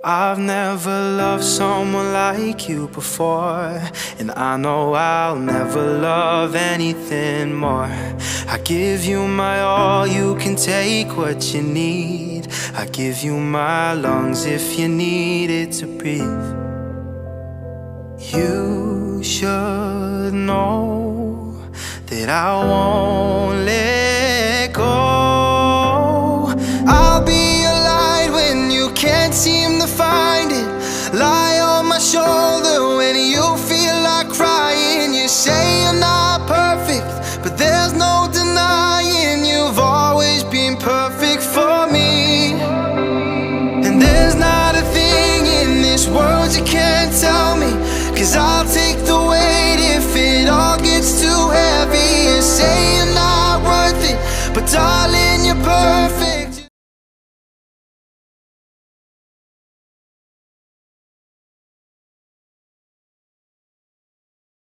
I've never loved someone like you before, and I know I'll never love anything more. I give you my all, you can take what you need. I give you my lungs if you need it to breathe. You should know that I won't let go. I'll be your light when you can't seem to find it. Lie on my shoulder when you feel like crying. You say you're not perfect, but there's no denying you've always been perfect for me. And there's not a thing in this world you can't tell me, 'cause I'll take the weight if it all gets too heavy. You say you're not worth it, but darling, you're perfect.